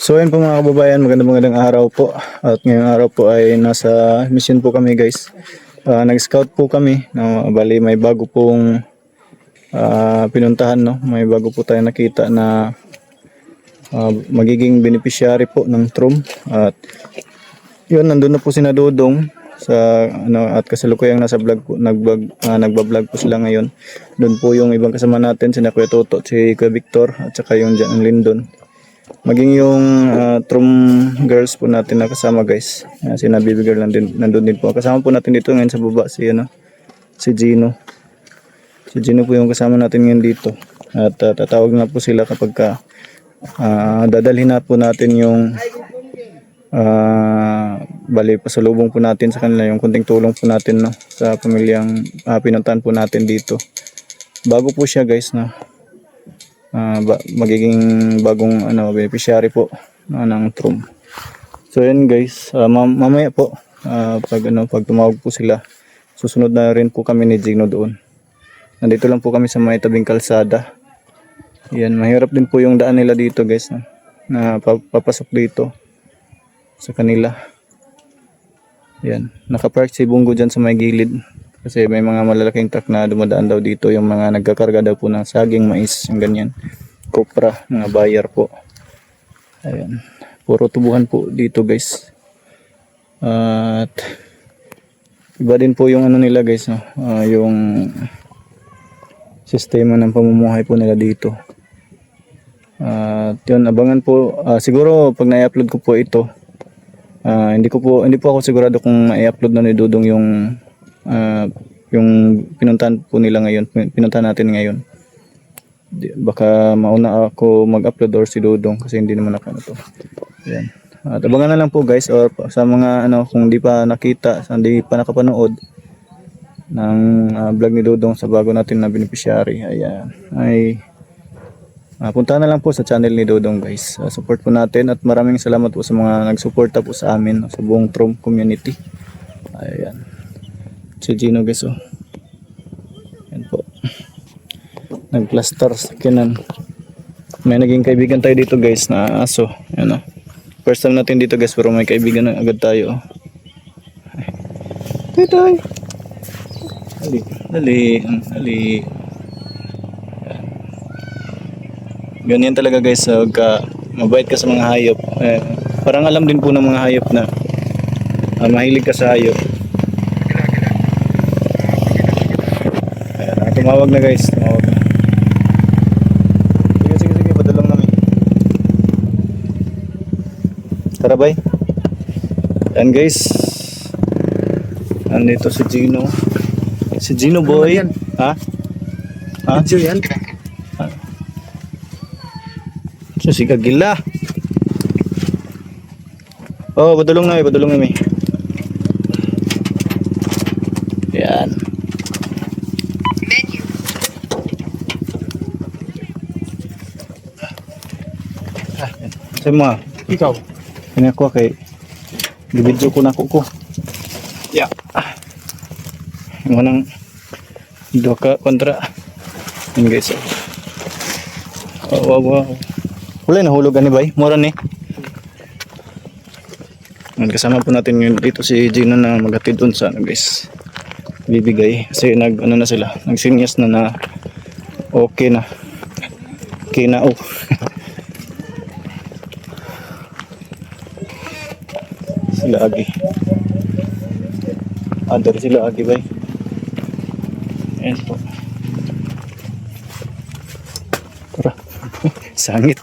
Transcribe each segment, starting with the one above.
So ayun po mga kababayan, magandang araw po. At ngayong araw po ay nasa mission po kami guys. Nag-scout po kami. Bali may bago pong pinuntahan, no. May bago po tayo nakita na magiging beneficiary po ng TRUM. At yun, nandun na po si Dudong sa at kasalukuyang nasa vlog po, nagba-vlog po sila ngayon. Doon po yung ibang kasama natin, si Kuya Toto, si Kuya Victor at saka yung Jan Lindon. Maging yung TRUM girls po natin na kasama guys. Si Baby Girl nandun din po. Kasama po natin dito ngayon sa baba si Gino. Si Gino po yung kasama natin ngayon dito. At tatawag na po sila kapag dadalhin na po natin yung bali pasalubong po natin sa kanila, yung kunting tulong po natin, no, sa pamilyang pinuntahan po natin dito. Bago po siya guys, na magiging bagong beneficiary po ng TRUM. So yan guys, mamaya po pag tumawag po sila, susunod na rin po kami ni Gino doon. Nandito lang po kami sa may tabing kalsada. Yan, mahirap din po yung daan nila dito guys, na papasok dito sa kanila. Yan, nakapark si Bungo dyan sa may gilid kasi may mga malalaking truck na dumadaan daw dito, yung mga nagkakarga daw po ng saging, mais, yung ganyan, kopra, mga buyer po. Ayan, puro tubuhan po dito guys. At iba din po yung nila guys, no? Yung sistema ng pamumuhay po nila dito. Yun, abangan po, siguro pag na-upload ko po ito, hindi po ako sigurado kung i-upload na ni Dudong yung pinuntahan po nila ngayon, pinuntahan natin ngayon. Baka mauna ako mag-upload or si Dudong kasi hindi naman ako to. Yan. At abangan na lang po guys, or sa mga kung hindi pa nakita, hindi pa nakapanood ng vlog ni Dudong sa bago natin na beneficiary, ay punta na lang po sa channel ni Dudong guys. Support po natin at maraming salamat po sa mga nagsuporta po sa amin, sa buong TRUM community. Ayan. Si Gino guys, oh. Ayan po. Nag-plaster sa kinan. May naging kaibigan tayo dito guys na aso. Ayan, oh. First time natin dito guys, pero may kaibigan na agad tayo, oh. Tay. Dali. Ganyan talaga guys, mabait ka sa mga hayop. Parang alam din po ng mga hayop na mahilig ka sa hayop. Ayan, tumawag na guys, tumawag na. Sige, padalong namin. Tara bay. Ayan guys, andito si Gino. Si Gino boy. Ha? Video yan. Si Kagila. Oh, padulong na may. Yan. Menu. Sama. Ikaw. Ini ako kay video ko na ko. Ya. Manang dua ka kontra. Ini guys. Wow. Wala na hulog ani bay, mura ni. Kasama po natin yun dito si Gino na maghatid doon sa guys. Bibigay kasi na sila, nagsinyas na okay na. Kinao. Sila agi. Dari sila agi bay. Ayan po. Tara. Sangit.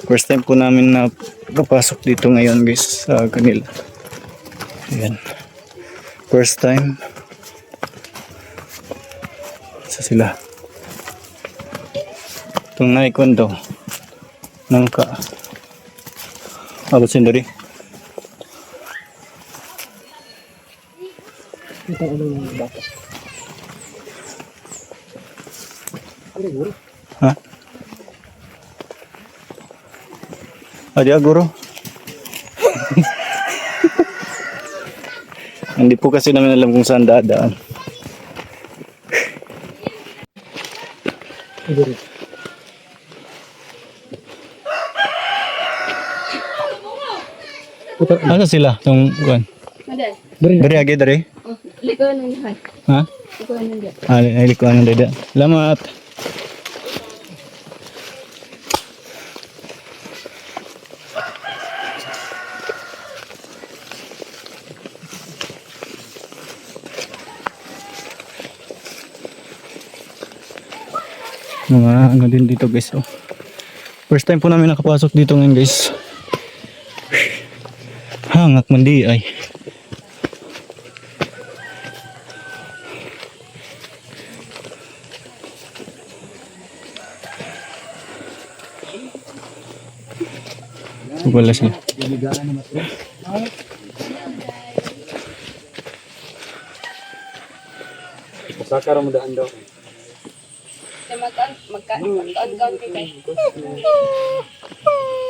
First time po namin na papasok dito ngayon guys sa kanila. Ayan. First time. Sa sila. Itong naikon daw. Nangka. Abot sindari. Ito ano yung bata. Ha? Ada guru. Hindi po kasi namin alam kung saan dadaan. Asa sila? Itong kuan. Ada. Dari agi dari. Likuan ng lahat. Ha? Likuan ng lahat. Ay likuan ng dada. Salamat. Mga ano din dito guys, oh. First time po namin nakapasok dito ngayon guys. Hangak man di ay. Wala sila. Sakara mo daan daw. Magkaan kay.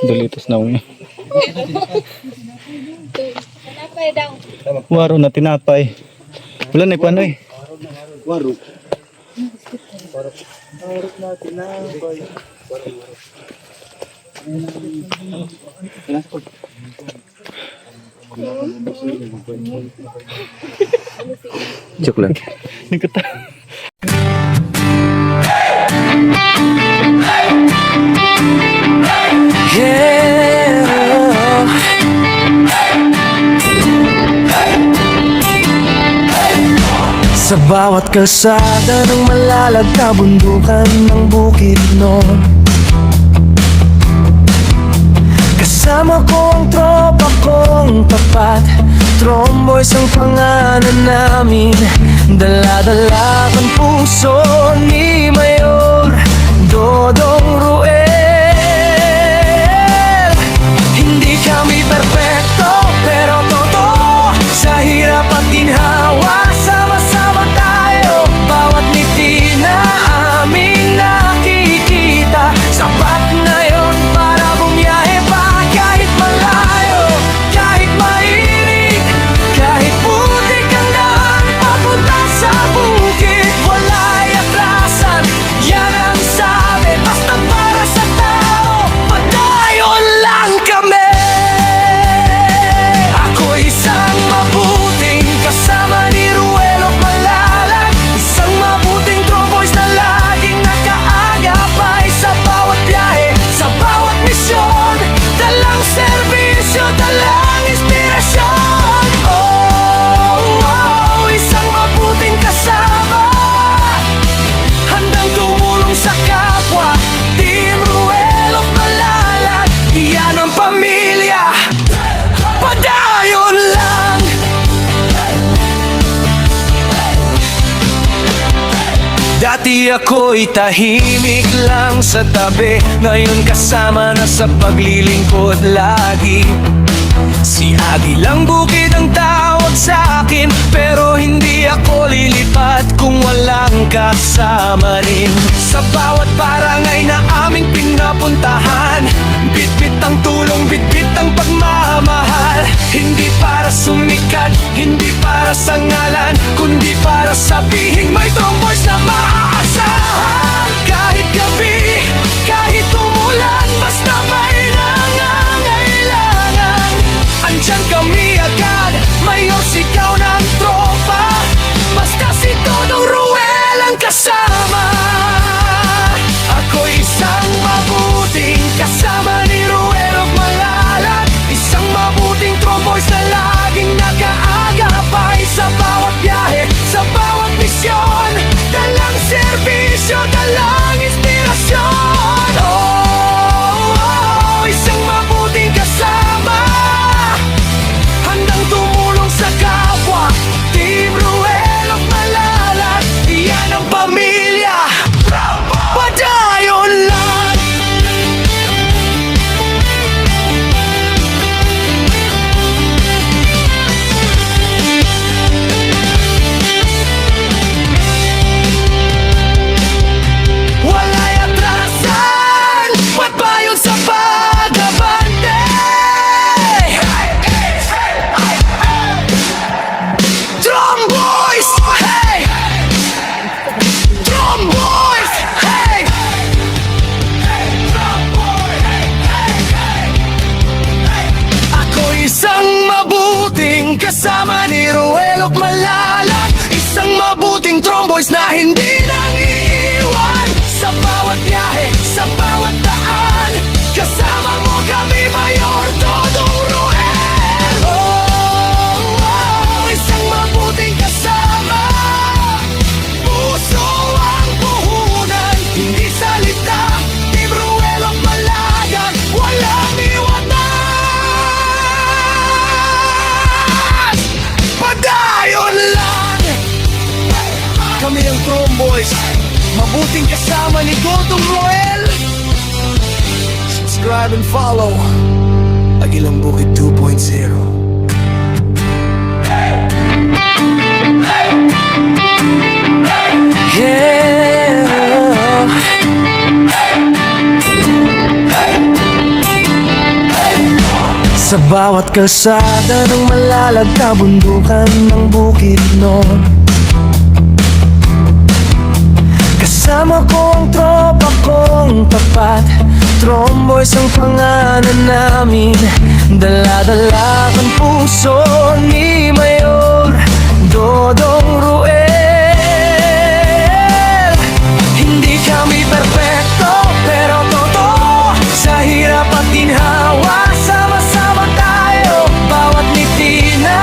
Dalitos na unya. Tinapay daw. Waro na tinapay. Wala na paano eh. Waro. Joke lang. Nagkata. Sa bawat kalsada ng malalag kabundukan ng bukid no, kasama ko ang tropa kong tapat. Tromboys ang pangalan namin, dala-dala ang puso ni Mayor Dodong Ruel. Hindi kami perfecto pero totoo, sa hirap at ginhawa sama-sama tayo. Bawat ngiti na aming nakikita, sapat na yon para bumiyahe pa. Kahit malayo, kahit mainit, kahit putik ang daan papunta sa bukid, wala'y atrasan, yan ang sabi. Basta para sa tao, padayon lang kami. Ako'y isang mabuting kasama ni Ruelo Malalag, isang mabuting tromboys na laging nakaagapay sa bawat biyahe, sa bawat misyon. Dalang serbisyo, dalang inspirasyon. Oh, oh, isang mabuting kasama, handang tumulong sa kapwa. Team Ruelo Malalag, iyan ang pamilya. Padayon lang. Dati ako'y tahimik lang sa tabi, ngayon kasama na sa paglilingkod lagi. Si Agilang Bukid ang tawag sa akin, pero hindi ako lilipat kung walang kasama rin. Sa bawat barangay na aming pinapuntahan, bitbit ang tulong, bitbit ang pagmamahal. Hindi para sumikat, hindi para sa ngalan, kundi para sabihin may tromboys na maaasahan. Kahit gabi, kahit umulan, basta may nangangailangan, andyan kami agad. Mayor, sigaw ng tropa, basta si Dodong Ruel ang kasama. Ako'y isang mabuting kasama ni Ruel Malalag, isang mabuting tromboys na laging nakaagapay sa bawat biyahe, sa bawat misyon. Dalang serbisyo, mabuting kasama ni Ruel at Malalag. Isang mabuting tromboys na hindi nang iiwan sa bawat biyahe, sa bawat daan. Kasama mo kami, Mayor Dodong Ruel. Isang mabuting kasama, puso ang puhunan, hindi salita. Team Ruel at Malalag, walang iwanan. Padayon lang, kami ang Tromboys, mabuting kasama ni Dodong Ruel. Subscribe and follow Agilang Bukid 2.0. Sa bawat kalsada ng Malalag, kabundukan ng Bukidnon, kasama ko ang tropa kong tapat. Tromboys ang pangalan namin, dala-dala ang puso ni Mayor Dodong Ruel. Hindi kami perpekto, pero totoo, sa hirap at ginhawa, sama-sama tayo. Bawat ngiti na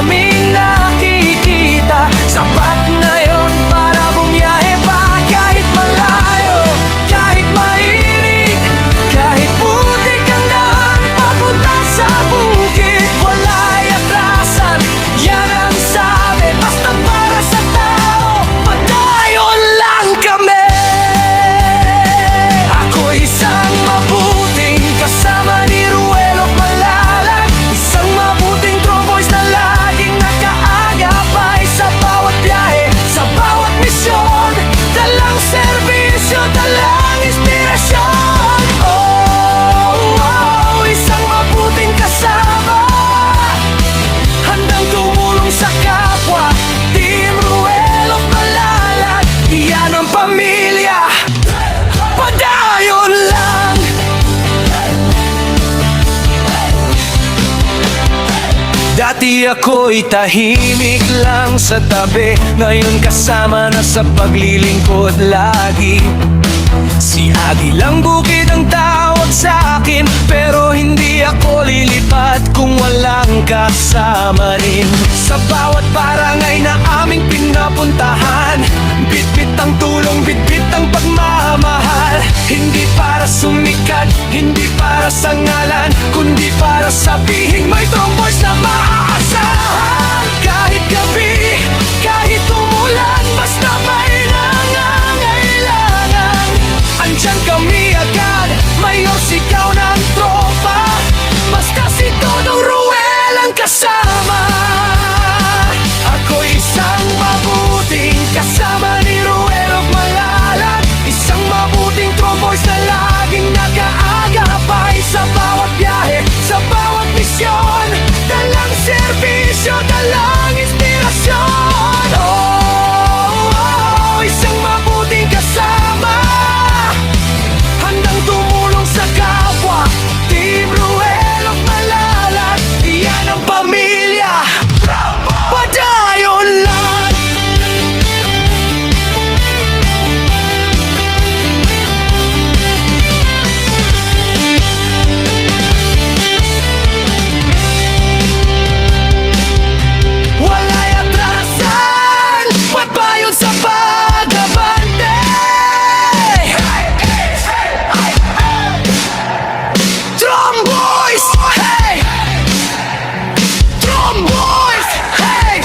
aming nakikita, sapat na yon para bumiyahe pa. Kahit malayo, kahit mainit, kahit putik ang daan papunta sa bukid, wala'y atrasan, yan ang sabi. Basta para sa tao, padayon lang kami. Ako isang mabuting kasama ni Ruel at Malalag, isang mabuting Tromboys na laging nakaagapay sa bawat biyahe, sa bawat misyon. Dalang serbisyo, dalang inspirasyon. Isang mabuting kasama, handang tumulong sa kapwa. Team Ruel at Malalag, iyan ang pamilya. Padayon lang. Dati ako'y tahimik lang sa tabi, ngayon kasama na sa paglilingkod lagi. Si Agilang Bukid ang tawag sa akin, pero hindi ako lilipat kung walang kasama rin. Sa bawat barangay na aming pinapuntahan, bitbit ang tulong, bitbit ang pagmamahal. Hindi para sumikat, hindi para sa ngalan, kundi para sabihin may Tromboys na maaasahan. Kahit gabi, kahit umulan, basta may nangangailangan, andyan kami agad. Mayor, sigaw ng tropa, basta si Dodong Ruel ang kasama. Ako isang mabuting kasama ni Ruel at Malalag, isang mabuting Tromboys na laging nakaagapay sa bawat biyahe, sa bawat misyon. Dalang serbisyo, dalang inspirasyon. Isang mabuting kasama, handang tumulong sa kapwa. Team Ruel at Malalag, iyan ang pamilya. Padayon lang. Wala'y atrasan, pagbayon sa pag-abante. Tromboys, hey! Tromboys, hey!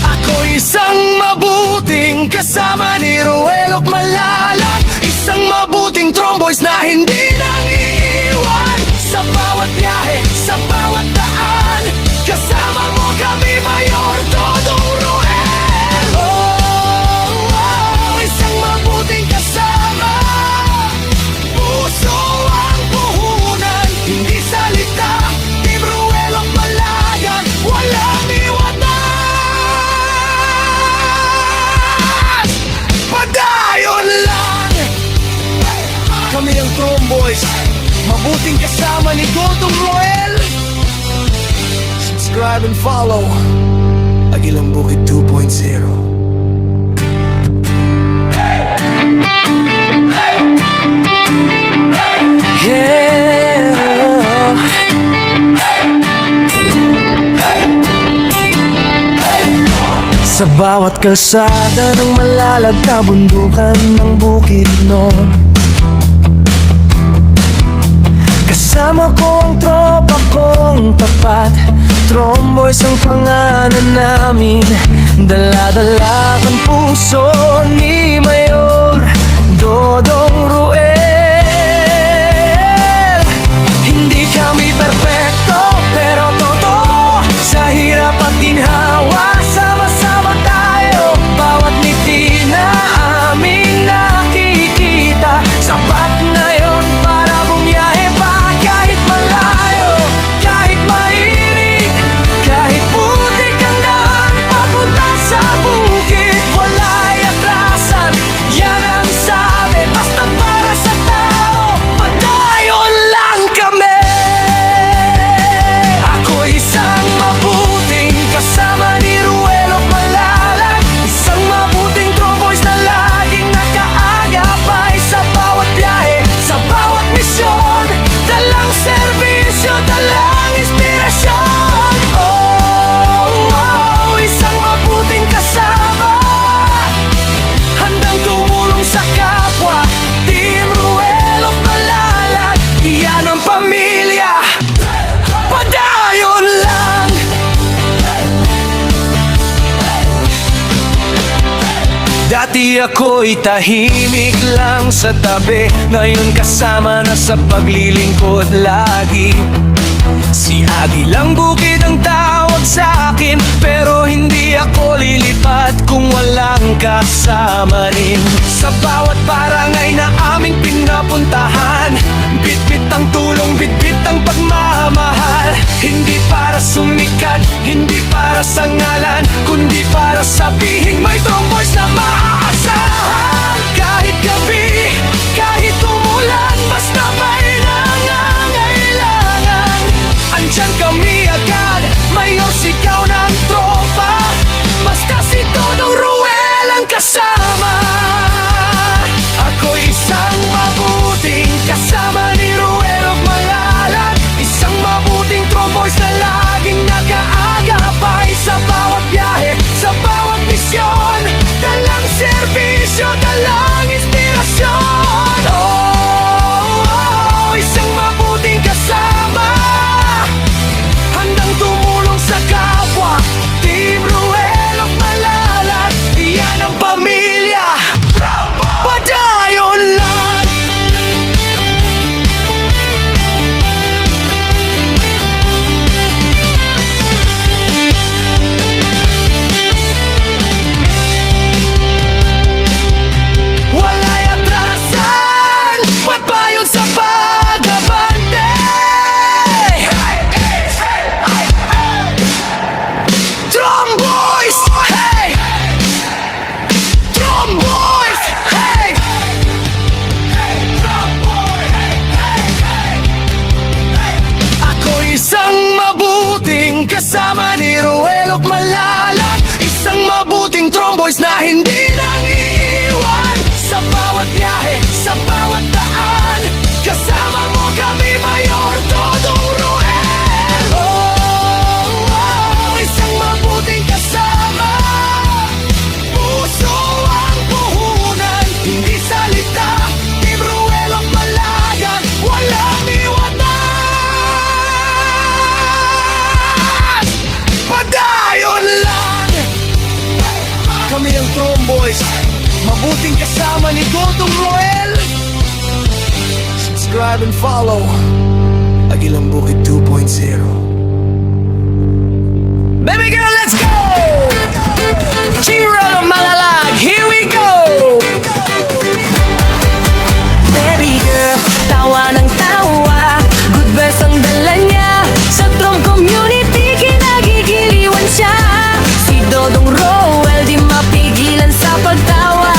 Ako isang mabuting kasama ni Ruel at Malalag, isang mabuting Tromboys na hindi nang iiwan sa bawat biyahe, sa bawat daan. Kasama mo kami, Mayor Dodong Ruel. Isang mabuting kasama, puso ang puhunan, hindi salita. Team Ruel at Malalag, walang iwanan. Padayon lang, kami ang Tromboys, mabuting kasama ni Dodong Roel. Subscribe and follow Agilang Bukid 2.0. Sa bawat kalsada ng malalag kabundukan ng bukid no, kasama ko ang tropa kong tapat. Tromboys ang pangalan namin, dala-dala ang puso ni Mayor Dodong Roel. Hindi kami perfecto pero totoo, sa hirap at ginhawa sama-sama tayo. Bawat ngiti na aming nakikita, sapat na yun para bumiyahe pa. Kahit malayo, kahit mainit, kahit putik ang daan papunta sa bukid, wala'y atrasan, yan ang sabi. Basta para sa tao, padayon lang kami. Ako'y isang mabuting kasama ni Ruelo Malalag, isang mabuting tromboys na laging nakaagapay sa bawat biyahe, sa bawat misyon. Dalang serbisyo, dalang inspirasyon. Isang mabuting kasama, handang tumulong sa kapwa. Team Ruelo Malalag, iyan ang pamilya. Padayon lang. Dati ako'y tahimik lang sa tabi, ngayon kasama na sa paglilingkod lagi. Si Agilang Bukid ang tawag sa akin, pero hindi ako lilipat kung walang kasama rin. Sa bawat barangay na aming pinapuntahan, bitbit ang tulong, bitbit ang pagmamahal. Hindi para sumikat, hindi para sa ngalan, kundi para sabihin may tromboys na maaasahan. Kahit gabi, kahit umulan, basta may nangangailangan, andyan kami agad. Mayor, sigaw ng tropa, basta si Dodong Roel ang kasama. Ako'y isang mabuting kasama ni Ruelo Malalag, isang mabuting tromboys na laging nakaagapay sa bawat biyahe, sa bawat misyon. Dalang serbisyo, dalang inspirasyon. Isang mabuting kasama, handang tumulong sa kapwa. Team Ruelo Malalag, iyan ang pamilya. Padayon lang. Wala'y atrasan, pagbayon sa pag-abante. Tromboys, hey! Tromboys, hey! Ako'y isang mabuting kasama ni Ruelo Malalag, isang mabuting tromboys na hindi nang iiwan. Sa bawat biyahe, sa bawat daan, kasama mo kami, Mayor Dodong Roel. Isang mabuting kasama, puso ang puhunan, hindi salita. Team Ruelo Malalag, walang iwanan. Padayon lang. Kami ang Tromboys, mabuting kasama ni Dodong Roel. Subscribe and follow Agilang Bukid 2.0. Baby girl, let's go! Chiro Malalag, here we go! Baby girl, tawa ng tawa, good vibes ang dala niya. Sa Trom community, kinagigiliwan siya. Si Dodong Roel, di mapigilan sa pagtawa.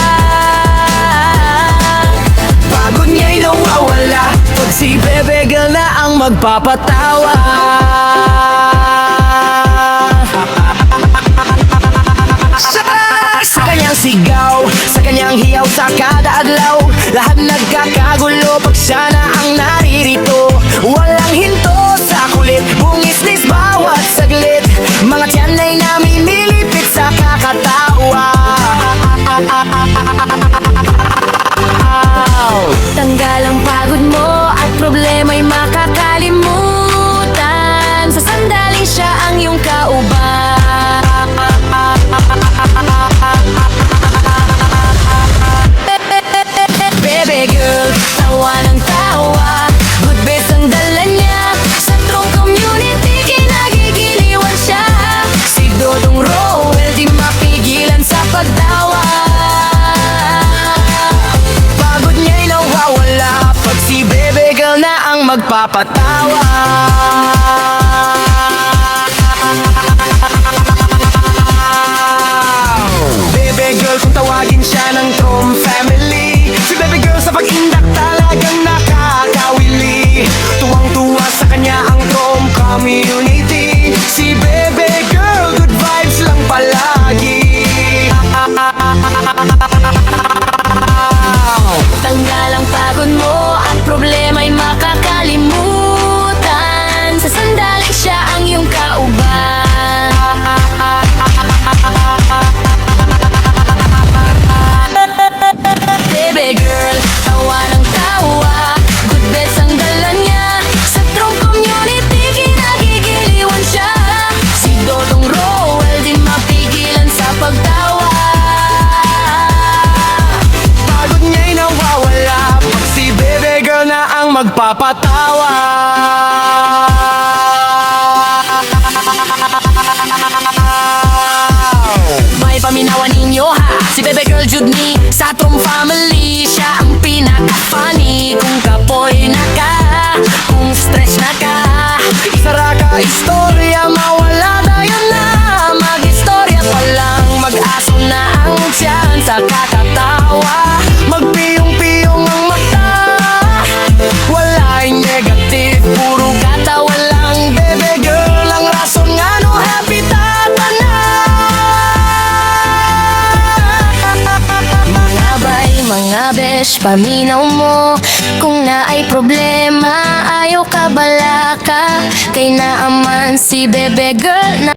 Pagod niya'y nawawala pag si Bebe magpapatawa. Sa kanyang sigaw, sa kanyang hiyaw sa kada adlaw, lahat nagkakagulo pag siya na ang naririto. Walang hinto sa kulit, bungisnis bawat saglit, mga tiyan ay namimilipit sa kakatawa. Tanggal ang pagod mo at problema'y makakalimutan, sa sandaling siya ang iyong kauban. Baby girl, tawa ng tawa, good best ang dala niya, sa Trong community kinagigiliwan siya. Si Dodong Roel di mapigilan sa pagtawa, pagod niya'y nawawala pag si baby girl na ang magpapatawa. Baby girl, kung tawagin siya ng Trom family, si baby girl sa pag-indak talagang nakakawili. Tuwang-tuwa sa kanya ang Trom community, si baby girl good vibes lang palagi. Tanggal ang pagod mo at problema'y makakalimutan, sa sandaling siya ang iyong kauban. Baby girl, tawa ng tawa, good best ang dala niya, sa Trong community kinagigiliwan siya. Si Dodong Roel di mapigilan sa pagtawa, pagod niya'y nawawala pag si baby girl na ang magpapatawa. May paminawan ninyo ha, si baby girl Judni sa Trom family, siya ang pinaka-funny. Kung kapoy na ka, kung stress na ka, isara ka istorya, mawala tayo na. Mag-istorya pa lang, mag-aso na ang tiyan sa kakatawa, magpiyong-piyong ang mata, wala'y negative, puro katawa lang. Baby girl, ang rason nga no happy tatana. Mga bay, mga besh, paminaw mo, kung naay problema, ayaw ka balaka, kay naaman si baby girl na